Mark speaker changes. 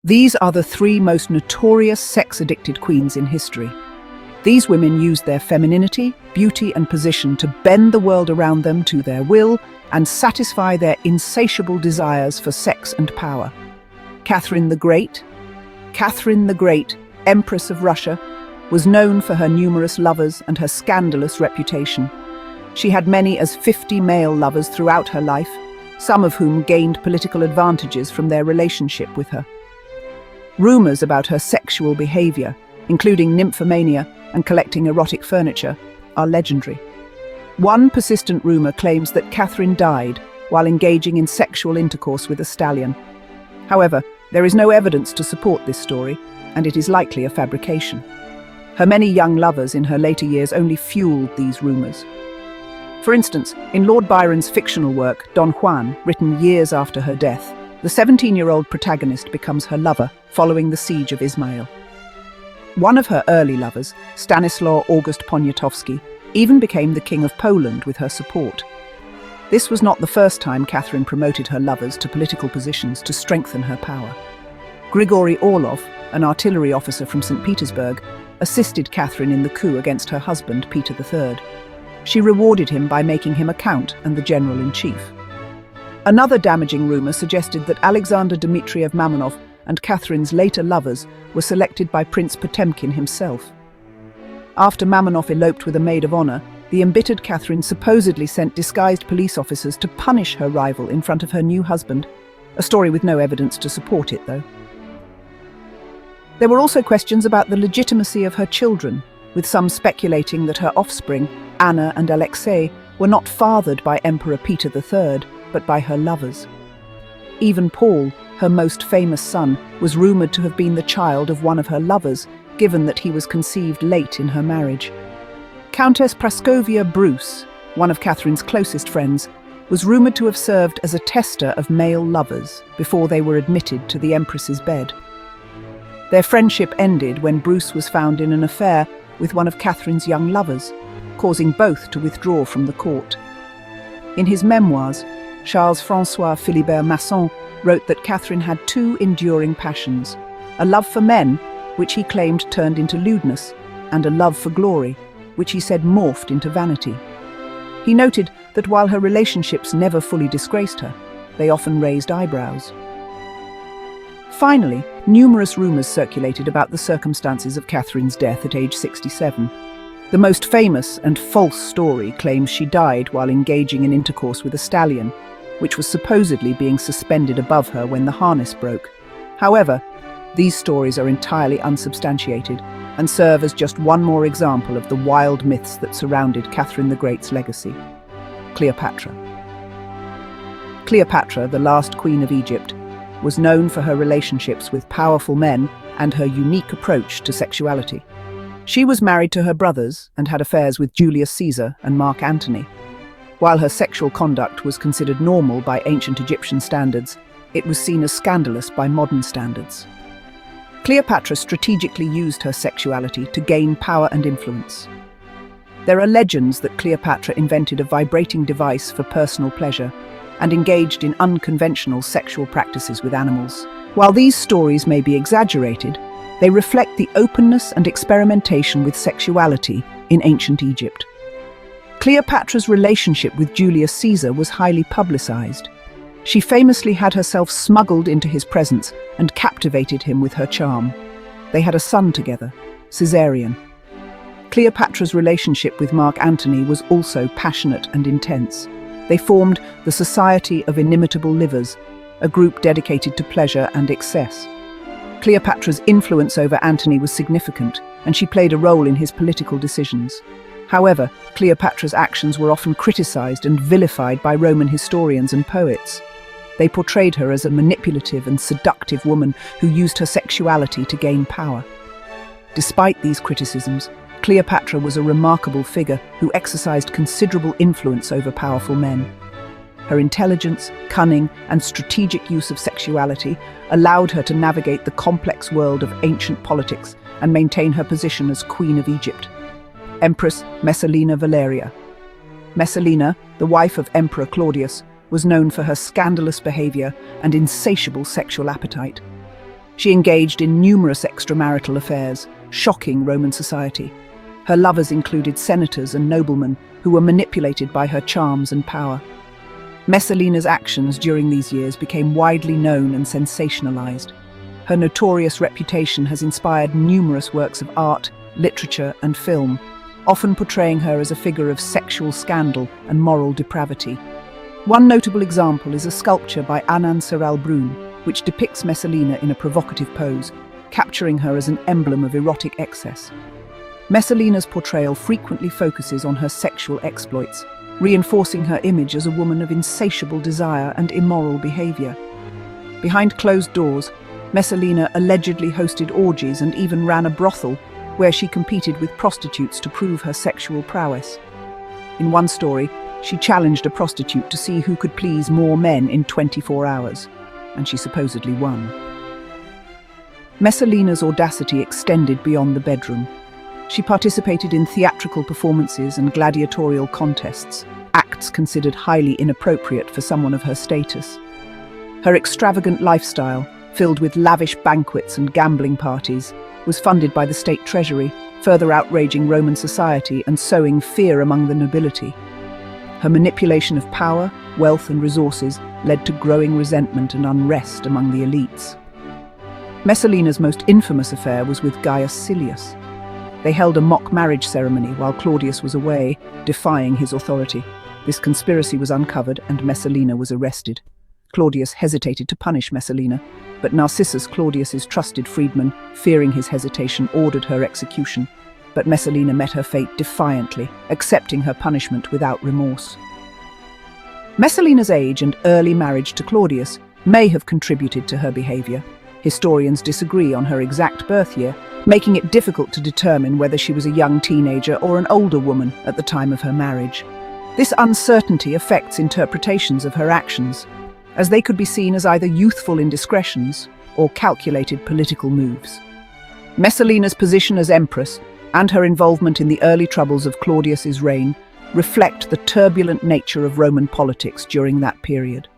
Speaker 1: These are the three most notorious sex-addicted queens in history. These women used their femininity, beauty and position to bend the world around them to their will and satisfy their insatiable desires for sex and power. Catherine the Great, Empress of Russia, was known for her numerous lovers and her scandalous reputation. She had many as 50 male lovers throughout her life, some of whom gained political advantages from their relationship with her. Rumors about her sexual behavior, including nymphomania and collecting erotic furniture, are legendary. One persistent rumor claims that Catherine died while engaging in sexual intercourse with a stallion. However, there is no evidence to support this story, and it is likely a fabrication. Her many young lovers in her later years only fueled these rumors. For instance, in Lord Byron's fictional work, Don Juan, written years after her death, the 17-year-old protagonist becomes her lover following the siege of Izmail. One of her early lovers, Stanislaw August Poniatowski, even became the King of Poland with her support. This was not the first time Catherine promoted her lovers to political positions to strengthen her power. Grigory Orlov, an artillery officer from St. Petersburg, assisted Catherine in the coup against her husband, Peter III. She rewarded him by making him a count and the general-in-chief. Another damaging rumor suggested that Alexander Dmitriev Mamonov and Catherine's later lovers were selected by Prince Potemkin himself. After Mamonov eloped with a maid of honor, the embittered Catherine supposedly sent disguised police officers to punish her rival in front of her new husband, a story with no evidence to support it, though. There were also questions about the legitimacy of her children, with some speculating that her offspring, Anna and Alexei, were not fathered by Emperor Peter III, but by her lovers. Even Paul, her most famous son, was rumoured to have been the child of one of her lovers, given that he was conceived late in her marriage. Countess Praskovia Bruce, one of Catherine's closest friends, was rumoured to have served as a tester of male lovers before they were admitted to the Empress's bed. Their friendship ended when Bruce was found in an affair with one of Catherine's young lovers, causing both to withdraw from the court. In his memoirs, Charles-François Philibert Masson wrote that Catherine had two enduring passions, a love for men, which he claimed turned into lewdness, and a love for glory, which he said morphed into vanity. He noted that while her relationships never fully disgraced her, they often raised eyebrows. Finally, numerous rumors circulated about the circumstances of Catherine's death at age 67. The most famous and false story claims she died while engaging in intercourse with a stallion, which was supposedly being suspended above her when the harness broke. However, these stories are entirely unsubstantiated and serve as just one more example of the wild myths that surrounded Catherine the Great's legacy. Cleopatra. Cleopatra, the last queen of Egypt, was known for her relationships with powerful men and her unique approach to sexuality. She was married to her brothers and had affairs with Julius Caesar and Mark Antony. While her sexual conduct was considered normal by ancient Egyptian standards, it was seen as scandalous by modern standards. Cleopatra strategically used her sexuality to gain power and influence. There are legends that Cleopatra invented a vibrating device for personal pleasure and engaged in unconventional sexual practices with animals. While these stories may be exaggerated, they reflect the openness and experimentation with sexuality in ancient Egypt. Cleopatra's relationship with Julius Caesar was highly publicized. She famously had herself smuggled into his presence and captivated him with her charm. They had a son together, Caesarion. Cleopatra's relationship with Mark Antony was also passionate and intense. They formed the Society of Inimitable Livers, a group dedicated to pleasure and excess. Cleopatra's influence over Antony was significant, and she played a role in his political decisions. However, Cleopatra's actions were often criticized and vilified by Roman historians and poets. They portrayed her as a manipulative and seductive woman who used her sexuality to gain power. Despite these criticisms, Cleopatra was a remarkable figure who exercised considerable influence over powerful men. Her intelligence, cunning, and strategic use of sexuality allowed her to navigate the complex world of ancient politics and maintain her position as Queen of Egypt. Empress Messalina Valeria. Messalina, the wife of Emperor Claudius, was known for her scandalous behavior and insatiable sexual appetite. She engaged in numerous extramarital affairs, shocking Roman society. Her lovers included senators and noblemen who were manipulated by her charms and power. Messalina's actions during these years became widely known and sensationalized. Her notorious reputation has inspired numerous works of art, literature, and film, often portraying her as a figure of sexual scandal and moral depravity. One notable example is a sculpture by Anand Brun, which depicts Messalina in a provocative pose, capturing her as an emblem of erotic excess. Messalina's portrayal frequently focuses on her sexual exploits, reinforcing her image as a woman of insatiable desire and immoral behavior. Behind closed doors, Messalina allegedly hosted orgies and even ran a brothel where she competed with prostitutes to prove her sexual prowess. In one story, she challenged a prostitute to see who could please more men in 24 hours, and she supposedly won. Messalina's audacity extended beyond the bedroom. She participated in theatrical performances and gladiatorial contests, acts considered highly inappropriate for someone of her status. Her extravagant lifestyle, filled with lavish banquets and gambling parties, was funded by the state treasury, further outraging Roman society and sowing fear among the nobility. Her manipulation of power, wealth and resources led to growing resentment and unrest among the elites. Messalina's most infamous affair was with Gaius Silius. They held a mock marriage ceremony while Claudius was away, defying his authority. This conspiracy was uncovered and Messalina was arrested. Claudius hesitated to punish Messalina, but Narcissus, Claudius's trusted freedman, fearing his hesitation, ordered her execution. But Messalina met her fate defiantly, accepting her punishment without remorse. Messalina's age and early marriage to Claudius may have contributed to her behavior. Historians disagree on her exact birth year, making it difficult to determine whether she was a young teenager or an older woman at the time of her marriage. This uncertainty affects interpretations of her actions, as they could be seen as either youthful indiscretions or calculated political moves. Messalina's position as empress and her involvement in the early troubles of Claudius's reign reflect the turbulent nature of Roman politics during that period.